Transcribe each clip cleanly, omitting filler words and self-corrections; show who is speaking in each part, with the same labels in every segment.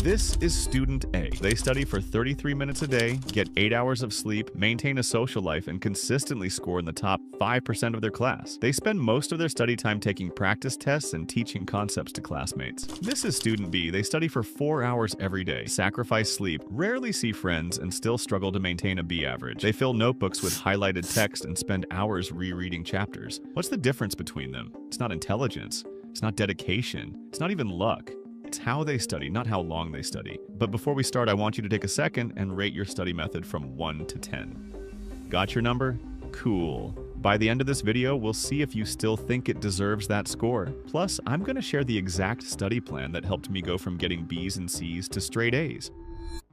Speaker 1: This is student A. They study for 33 minutes a day, get 8 hours of sleep, maintain a social life, and consistently score in the top 5% of their class. They spend most of their study time taking practice tests and teaching concepts to classmates. This is student B. They study for 4 hours every day, sacrifice sleep, rarely see friends, and still struggle to maintain a B average. They fill notebooks with highlighted text and spend hours rereading chapters. What's the difference between them? It's not intelligence. It's not dedication. It's not even luck. It's how they study, not how long they study. But before we start, I want you to take a second and rate your study method from 1 to 10. Got your number? Cool. By the end of this video, we'll see if you still think it deserves that score. Plus, I'm going to share the exact study plan that helped me go from getting B's and C's to straight A's.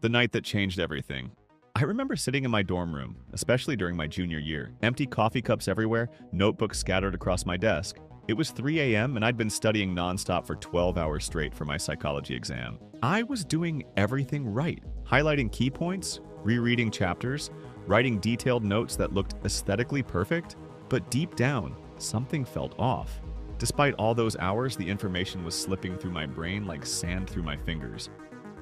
Speaker 1: The night that changed everything. I remember sitting in my dorm room, especially during my junior year, empty coffee cups everywhere, notebooks scattered across my desk. It was 3 a.m. and I'd been studying nonstop for 12 hours straight for my psychology exam. I was doing everything right, highlighting key points, rereading chapters, writing detailed notes that looked aesthetically perfect, but deep down, something felt off. Despite all those hours, the information was slipping through my brain like sand through my fingers.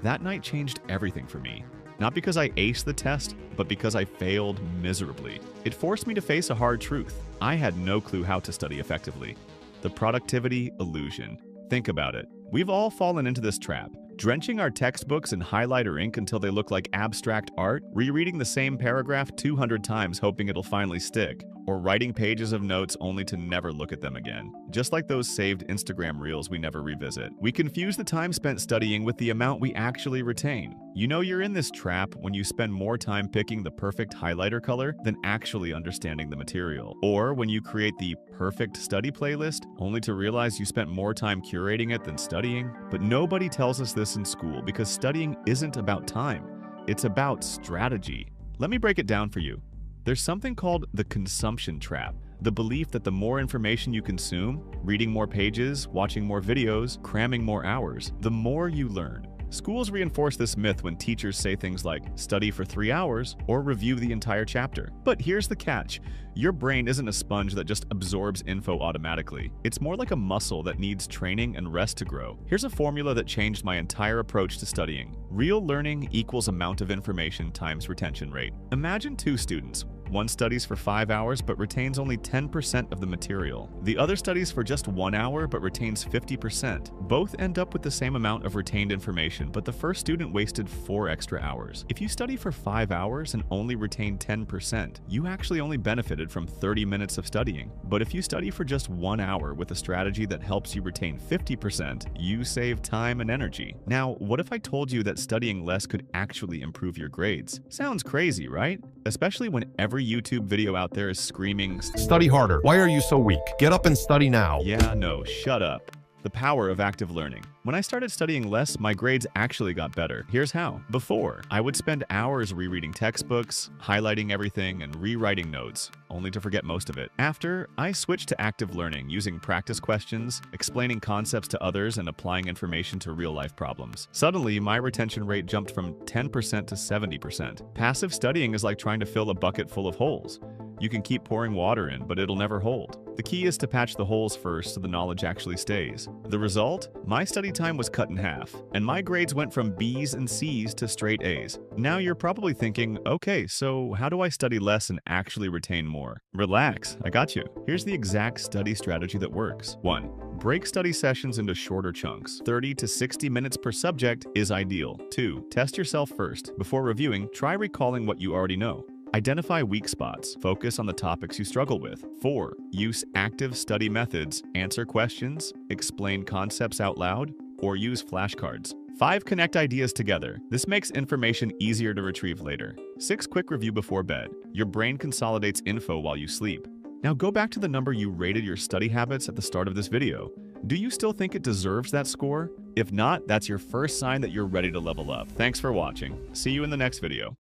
Speaker 1: That night changed everything for me. Not because I aced the test, but because I failed miserably. It forced me to face a hard truth. I had no clue how to study effectively. The productivity illusion. Think about it. We've all fallen into this trap. Drenching our textbooks in highlighter ink until they look like abstract art, rereading the same paragraph 200 times hoping it'll finally stick, or writing pages of notes only to never look at them again. Just like those saved Instagram reels we never revisit. We confuse the time spent studying with the amount we actually retain. You know you're in this trap when you spend more time picking the perfect highlighter color than actually understanding the material. Or when you create the perfect study playlist, only to realize you spent more time curating it than studying. But nobody tells us this in school because studying isn't about time. It's about strategy. Let me break it down for you. There's something called the consumption trap. The belief that the more information you consume, reading more pages, watching more videos, cramming more hours, the more you learn. Schools reinforce this myth when teachers say things like, study for 3 hours or review the entire chapter. But here's the catch. Your brain isn't a sponge that just absorbs info automatically. It's more like a muscle that needs training and rest to grow. Here's a formula that changed my entire approach to studying. Real learning equals amount of information times retention rate. Imagine 2 students. One studies for 5 hours but retains only 10% of the material. The other studies for just 1 hour but retains 50%. Both end up with the same amount of retained information, but the first student wasted 4 extra hours. If you study for 5 hours and only retain 10%, you actually only benefited from 30 minutes of studying. But if you study for just 1 hour with a strategy that helps you retain 50%, you save time and energy. Now, what if I told you that studying less could actually improve your grades? Sounds crazy, right? Especially when every YouTube video out there is screaming,
Speaker 2: "Study harder. Why are you so weak? Get up and study now."
Speaker 1: Yeah, no, shut up. The power of active learning. When I started studying less, my grades actually got better. Here's how. Before, I would spend hours rereading textbooks, highlighting everything, and rewriting notes, only to forget most of it. After, I switched to active learning, using practice questions, explaining concepts to others, and applying information to real-life problems. Suddenly, my retention rate jumped from 10% to 70%. Passive studying is like trying to fill a bucket full of holes. You can keep pouring water in, but it'll never hold. The key is to patch the holes first so the knowledge actually stays. The result? My study time was cut in half, and my grades went from B's and C's to straight A's. Now you're probably thinking, okay, so how do I study less and actually retain more? Relax, I got you. Here's the exact study strategy that works. 1. Break study sessions into shorter chunks. 30 to 60 minutes per subject is ideal. 2. Test yourself first. Before reviewing, try recalling what you already know. Identify weak spots. Focus on the topics you struggle with. 4. Use active study methods. Answer questions, explain concepts out loud, or use flashcards. 5. Connect ideas together. This makes information easier to retrieve later. 6. Quick review before bed. Your brain consolidates info while you sleep. Now go back to the number you rated your study habits at the start of this video. Do you still think it deserves that score? If not, that's your first sign that you're ready to level up. Thanks for watching. See you in the next video.